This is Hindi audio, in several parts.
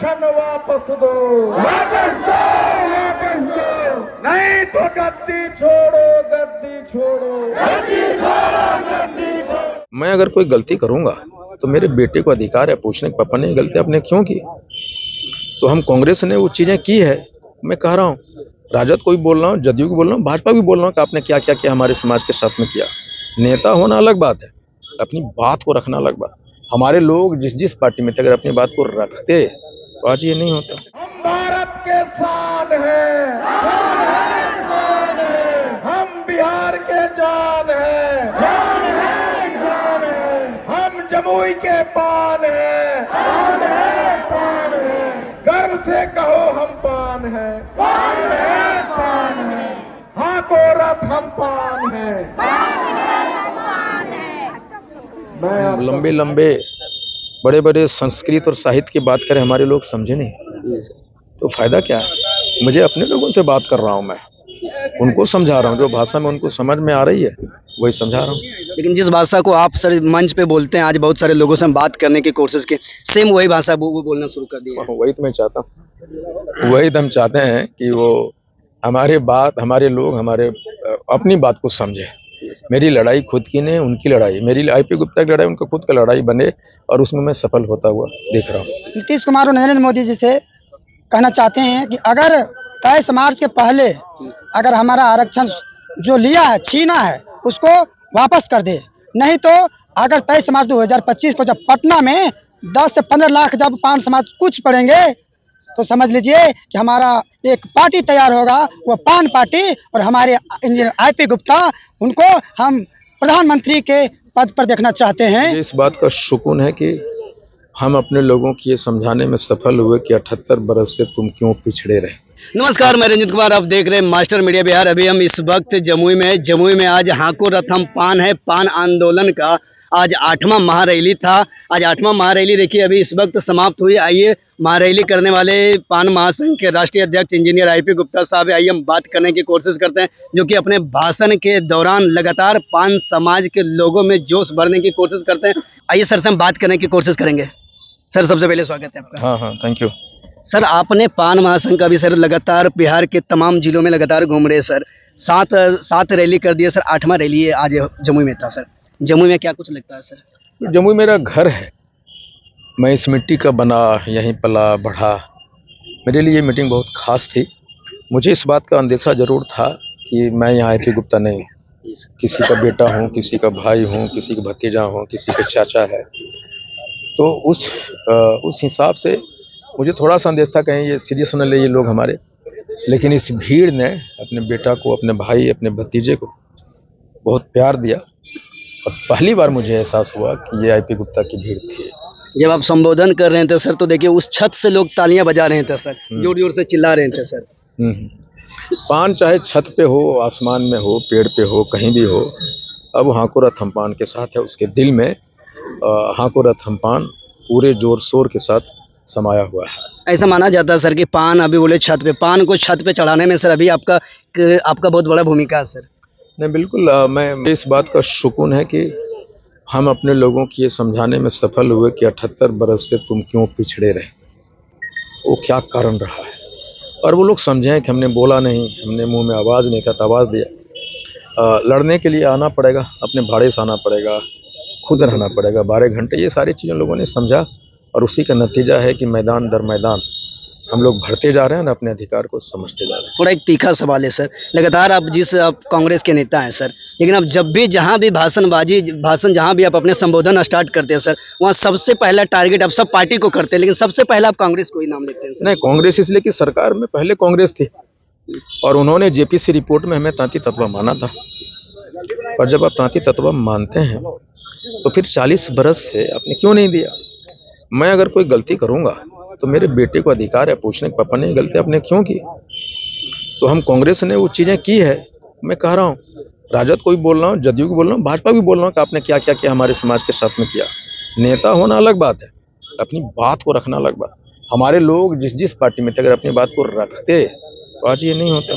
आरक्षण वापस दो, वापस दो, वापस दो, नहीं तो गद्दी छोड़ो, गद्दी छोड़ो, गद्दी छोड़ो, गद्दी छोड़ो। मैं अगर कोई गलती करूंगा तो मेरे बेटे को अधिकार है पूछने कि पापा ने ये गलती आपने क्यों की। तो हम कांग्रेस ने वो चीजें की है, मैं कह रहा हूँ, राजद को भी बोल रहा हूँ, जदयू को बोल रहा हूँ, भाजपा भी बोल रहा हूँ कि आपने क्या क्या किया हमारे समाज के साथ में किया। नेता होना अलग बात है, अपनी बात को रखना अलग बात। हमारे लोग जिस जिस पार्टी में थे अगर अपनी बात को रखते तो आज ये नहीं होता। हम भारत के शान हैं, हम बिहार के जान हैं, जान है, जान है, हम जमुई के पान हैं, पान है, पान है, गर्व से कहो हम पान हैं, पान है, पान है, हाँ गोरख हम पान हैं, लंबे लंबे बड़े बड़े संस्कृत और साहित्य की बात करें, हमारे लोग समझे नहीं तो फायदा क्या है। मुझे अपने लोगों से बात कर रहा हूँ, मैं उनको समझा रहा हूँ, जो भाषा में उनको समझ में आ रही है वही समझा रहा हूँ। लेकिन जिस भाषा को आप सर मंच पे बोलते हैं, आज बहुत सारे लोगों से हम बात करने की कोशिश की, सेम वही भाषा वो बोलना शुरू कर दिया। वही तो मैं चाहता हूँ, वही तो हम चाहते हैं कि वो हमारे बात, हमारे लोग हमारे अपनी बात को समझे। मेरी लड़ाई खुद की नहीं, उनकी लड़ाई, मेरी आईपी गुप्ता की लड़ाई उनका खुद का लड़ाई बने और उसमें मैं सफल होता हुआ देख रहा हूँ। नीतीश कुमार और नरेंद्र मोदी जी से कहना चाहते हैं कि अगर तय समाज के पहले अगर हमारा आरक्षण जो लिया है, छीना है, उसको वापस कर दे। नहीं तो अगर तय समाज 2025 को जब पटना में 10 से 15 लाख जब पान समाज कुछ पड़ेंगे तो समझ लीजिए कि हमारा एक पार्टी तैयार होगा, वो पान पार्टी, और हमारे इंजीनियर आईपी गुप्ता, उनको हम प्रधानमंत्री के पद पर देखना चाहते हैं। इस बात का सुकून है कि हम अपने लोगों की ये समझाने में सफल हुए कि 78 बरस से तुम क्यों पिछड़े रहे। नमस्कार, मैं रंजित कुमार, आप देख रहे हैं मास्टर मीडिया बिहार। अभी हम इस वक्त जमुई में हैं। जमुई में आज हाको रथम पान है, पान आंदोलन का आज 8वां महारैली था। आज 8वां महारैली देखिए अभी इस वक्त समाप्त हुई। आइए महारैली करने वाले पान महासंघ के राष्ट्रीय अध्यक्ष इंजीनियर आईपी गुप्ता साहब, आइए हम बात करने की कोशिश करते हैं, जो कि अपने भाषण के दौरान लगातार पान समाज के लोगों में जोश भरने की कोशिश करते हैं। आइए सर से हम बात करने की कोशिश करेंगे। सर सबसे पहले स्वागत है आपका। हाँ, थैंक यू। सर आपने पान महासंघ का भी सर लगातार बिहार के तमाम जिलों में लगातार घूम रहे सर, सात रैली कर दिए सर, 8वां रैली आज जमुई में था सर। जमुई में क्या कुछ लगता है सर? जमुई मेरा घर है, मैं इस मिट्टी का बना, यहीं पला बढ़ा। मेरे लिए ये मीटिंग बहुत खास थी। मुझे इस बात का अंदेशा जरूर था कि मैं यहाँ आईपी गुप्ता नहीं, किसी का बेटा हूँ, किसी का भाई हूँ, किसी का भतीजा हूँ, किसी का चाचा है। तो उस हिसाब से मुझे थोड़ा सा अंदेशा था कहीं ये सीरियस न ले ये लोग हमारे। लेकिन इस भीड़ ने अपने बेटा को, अपने भाई, अपने भतीजे को बहुत प्यार दिया और पहली बार मुझे एहसास हुआ कि ये आईपी गुप्ता की भीड़ थी। जब आप संबोधन कर रहे थे सर तो देखिए उस छत से लोग तालियां बजा रहे थे सर, जोर जोर से चिल्ला रहे थे सर। पान चाहे छत पे हो, आसमान में हो, पेड़ पे हो, कहीं भी हो, अब हाको रथम पान के साथ है। उसके दिल में हाको रथम पान पूरे जोर शोर के साथ समाया हुआ है। ऐसा माना जाता है सर कि पान अभी बोले छत पे, पान को छत पे चढ़ाने में सर अभी आपका बहुत बड़ा भूमिका है सर। नहीं, बिल्कुल। मैं इस बात का सुकून है कि हम अपने लोगों की ये समझाने में सफल हुए कि 78 बरस से तुम क्यों पिछड़े रहे, वो क्या कारण रहा है, और वो लोग समझें कि हमने बोला नहीं, हमने मुंह में आवाज़ नहीं था तो आवाज़ दिया। लड़ने के लिए आना पड़ेगा, अपने भाड़े से आना पड़ेगा, खुद रहना पड़ेगा 12 घंटे, ये सारी चीज़ें लोगों ने समझा और उसी का नतीजा है कि मैदान दर मैदान हम लोग भरते जा रहे हैं, अपने अधिकार को समझते जा रहे हैं। थोड़ा एक तीखा सवाल है सर, लगातार आप कांग्रेस के नेता हैं सर, लेकिन आप जब भी जहां भी भाषण जहां भी आप अपने संबोधन स्टार्ट करते हैं सर, वहां सबसे पहला टारगेट आप सब पार्टी को करते हैं, लेकिन सबसे पहला आप कांग्रेस को ही नाम लेते हैं सर। नहीं, कांग्रेस इसलिए कि सरकार में पहले कांग्रेस थी और उन्होंने जेपीसी रिपोर्ट में हमें तांती तत्वा माना था, और जब आप तांती तत्वा मानते हैं तो फिर 40 बरस से आपने क्यों नहीं दिया। मैं अगर कोई गलती करूंगा तो मेरे बेटे को अधिकार है पूछने कि पापा ने ये गलती आपने क्यों की। तो हम कांग्रेस ने वो चीज़ें की है, मैं कह रहा हूँ, राजद को भी बोल रहा हूँ, जदयू को बोल रहा हूँ, भाजपा भी बोल रहा हूँ कि आपने क्या क्या किया हमारे समाज के साथ में किया। नेता होना अलग बात है, अपनी बात को रखना अलग बात। हमारे लोग जिस जिस पार्टी में थे अगर अपनी बात को रखते तो आज ये नहीं होता।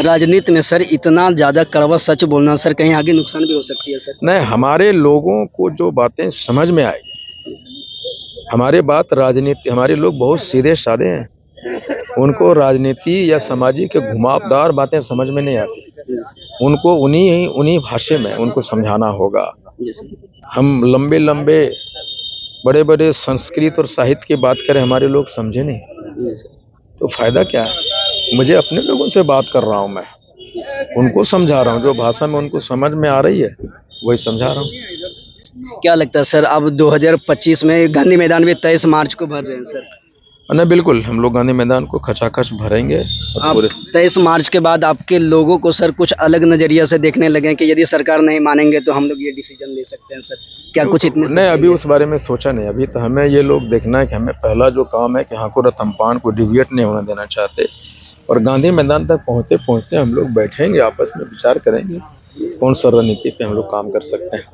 राजनीति में सर इतना ज़्यादा कड़वा सच बोलना सर कहीं आगे नुकसान भी हो सकती है सर। नहीं, हमारे लोगों को जो बातें समझ में आए हमारे बात राजनीति, हमारे लोग बहुत सीधे साधे हैं, उनको राजनीति या सामाजिक के घुमावदार बातें समझ में नहीं आती, उनको उन्हीं भाषा में उनको समझाना होगा। हम लंबे लंबे बड़े बड़े संस्कृत और साहित्य की बात करें, हमारे लोग समझे नहीं तो फायदा क्या है। मुझे अपने लोगों से बात कर रहा हूँ, मैं उनको समझा रहा हूँ, जो भाषा में उनको समझ में आ रही है वही समझा रहा हूँ। क्या लगता है सर, अब 2025 में गांधी मैदान में 23 मार्च को भर रहे हैं सर? नहीं, बिल्कुल हम लोग गांधी मैदान को खचाखच भरेंगे। और आप पूरे 23 मार्च के बाद आपके लोगों को सर कुछ अलग नजरिया से देखने लगे कि यदि सरकार नहीं मानेंगे तो हम लोग ये डिसीजन ले सकते हैं सर, क्या कुछ इतने नहीं, अभी उस बारे में सोचा नहीं। अभी तो हमें ये लोग देखना है कि हमें पहला जो काम है कि हाको रतम्पान को डिविएट नहीं होने देना चाहते, और गांधी मैदान तक पहुँचते पहुँचते हम लोग बैठेंगे, आपस में विचार करेंगे कौन सा रणनीति पे हम लोग काम कर सकते हैं।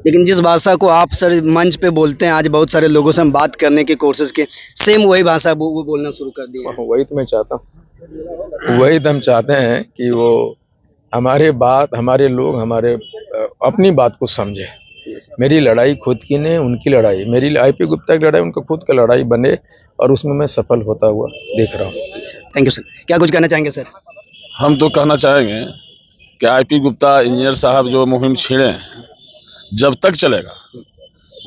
लेकिन जिस भाषा को आप सर मंच पे बोलते हैं, आज बहुत सारे लोगों से हम बात करने की कोशिश की, सेम वही भाषा वो बोलना शुरू कर दिया है। वही तो मैं चाहता हूँ, वही तो हम चाहते हैं कि वो हमारे लोग हमारे अपनी बात को समझे। मेरी लड़ाई खुद की नहीं, उनकी लड़ाई, मेरी आईपी गुप्ता की लड़ाई उनका खुद का लड़ाई बने, और उसमें मैं सफल होता हुआ देख रहा हूँ। Thank you sir. क्या कुछ कहना चाहेंगे सर? हम तो कहना चाहेंगे कि आईपी गुप्ता इंजीनियर साहब जो मुहिम छेड़े हैं, जब तक चलेगा,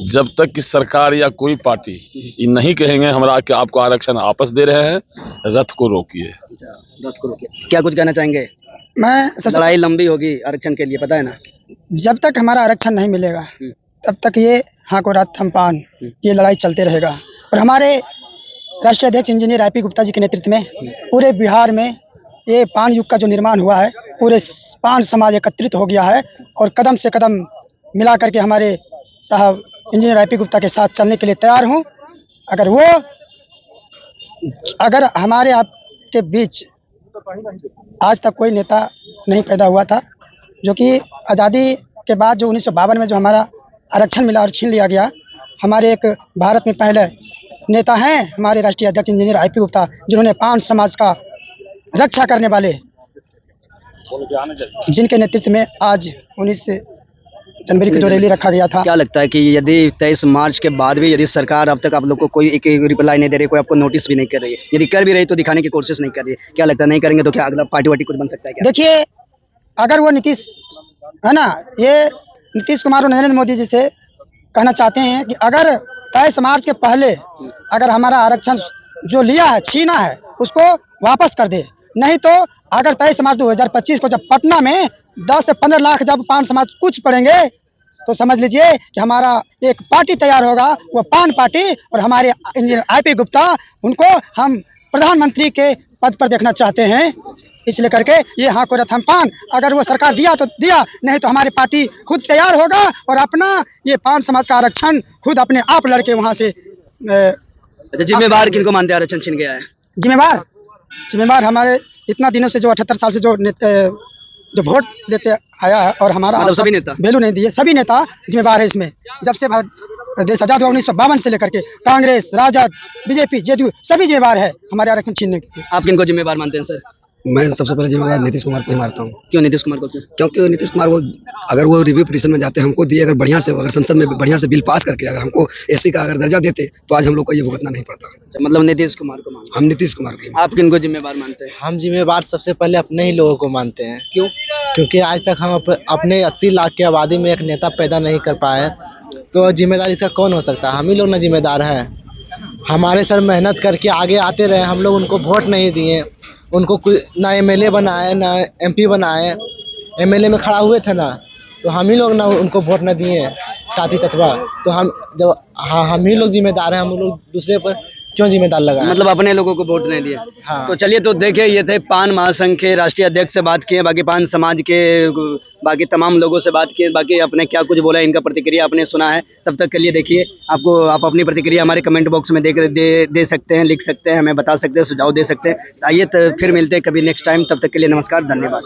जब तक कि सरकार या कोई पार्टी ये नहीं कहेंगे हमरा कि आपको आरक्षण वापस दे रहे हैं, रथ को रोकिए। क्या कुछ कहना चाहेंगे? मैं सबसे लड़ाई लंबी होगी आरक्षण के लिए, पता है ना? जब तक हमारा आरक्षण नहीं मिलेगा तब तक ये हाको रतम्पान ये लड़ाई चलते रहेगा। और हमारे राष्ट्रीय अध्यक्ष इंजीनियर आईपी गुप्ता जी के नेतृत्व में पूरे बिहार में ये पान युग का जो निर्माण हुआ है, पूरे पान समाज एकत्रित हो गया है, और कदम से कदम मिला करके हमारे साहब इंजीनियर आईपी गुप्ता के साथ चलने के लिए तैयार हूँ। अगर हमारे आपके बीच आज तक कोई नेता नहीं पैदा हुआ था, जो कि आज़ादी के बाद जो 1952 में जो हमारा आरक्षण मिला और छीन लिया गया, हमारे एक भारत में पहले नेता हैं हमारे राष्ट्रीय अध्यक्ष इंजीनियर आईपी गुप्ता, जिन्होंने पान समाज का रक्षा करने वाले, जिनके नेतृत्व में आज 19 जनवरी की जो रैली रखा गया था। क्या लगता है कि यदि 23 मार्च के बाद भी यदि सरकार अब तक आप लोग को कोई एक रिप्लाई नहीं दे रही, कोई आपको नोटिस भी नहीं कर रही है, यदि कर भी रही तो दिखाने की कोशिश नहीं कर रही है, क्या लगता है नहीं करेंगे तो क्या अगला पार्टी वार्टी कुछ बन सकता है क्या? देखिए, अगर वो नीतीश है ना, ये नीतीश कुमार और नरेंद्र मोदी जी से कहना चाहते हैं कि अगर 23 मार्च के पहले अगर हमारा आरक्षण जो लिया है, छीना है, उसको वापस कर दे, नहीं तो अगर 23 मार्च 2025 को जब पटना में 10 से 15 लाख जब पान समाज कुछ पड़ेंगे, तो समझ लीजिए कि हमारा एक पार्टी तैयार होगा, वो पान पार्टी, और हमारे इंजीनियर आईपी गुप्ता, उनको हम प्रधानमंत्री के पद पर देखना चाहते हैं। इसलिए करके ये हाको रतम्पान अगर वो सरकार दिया तो दिया, नहीं तो हमारी पार्टी खुद तैयार होगा और अपना ये पान समाज का आरक्षण खुद अपने आप लड़के वहाँ से। जिम्मेवार किनको मानते हैं आरक्षण छीन गया है? जिम्मेवार हमारे इतना दिनों से जो 78 साल से जो वोट देते आया है, और हमारा मतलब सभी नेता वैल्यू नहीं दिए, सभी नेता जिम्मेवार है इसमें। जब से भारत देश आजाद हुआ 1952 से लेकर के कांग्रेस, राजद, बीजेपी, जेडीयू सभी जिम्मेवार है हमारे आरक्षण छीनने के। आप किनको जिम्मेवार मानते हैं सर? मैं सबसे पहले जिम्मेवार नीतीश कुमार को ही मारता हूँ। क्यों नीतीश कुमार को? क्योंकि नीतीश कुमार वो अगर वो रिव्यू पिटीशन में जाते, हमको दिए, अगर बढ़िया से, अगर संसद में बढ़िया से बिल पास करके अगर हमको एससी का अगर दर्जा देते, तो आज हम लोग को ये भुगतना नहीं पड़ता। मतलब नीतीश कुमार को मानते हम नीतीश कुमार को। आप किनको जिम्मेवार मानते हैं? हम जिम्मेवार सबसे पहले अपने ही लोगों को मानते हैं। क्यों? क्योंकि आज तक हम अपने 80 लाख की आबादी में एक नेता पैदा नहीं कर पाए, तो जिम्मेदारी इसका कौन हो सकता है? हम ही लोग ना जिम्मेदार हैं। हमारे सर मेहनत करके आगे आते रहे, हम लोग उनको वोट नहीं दिए, उनको ना एमएलए बनाए, ना एमपी बनाए। एमएलए में खड़ा हुए थे ना, तो हम ही लोग ना उनको वोट ना दिए, ताती तत्वा। तो हम ही लोग जिम्मेदार हैं, हम लोग दूसरे पर क्यों जिम्मेदार लगाएं? मतलब अपने लोगों को वोट नहीं दिया। हाँ। तो चलिए, तो देखिए, ये थे पान महासंघ के राष्ट्रीय अध्यक्ष से बात किए, बाकी पान समाज के बाकी तमाम लोगों से बात किए, बाकी अपने क्या कुछ बोला, इनका प्रतिक्रिया आपने सुना है। तब तक के लिए देखिए, आप अपनी प्रतिक्रिया हमारे कमेंट बॉक्स में दे सकते हैं, लिख सकते हैं, हमें बता सकते हैं, सुझाव दे सकते हैं। आइए तो फिर मिलते हैं कभी नेक्स्ट टाइम, तब तक के लिए नमस्कार, धन्यवाद।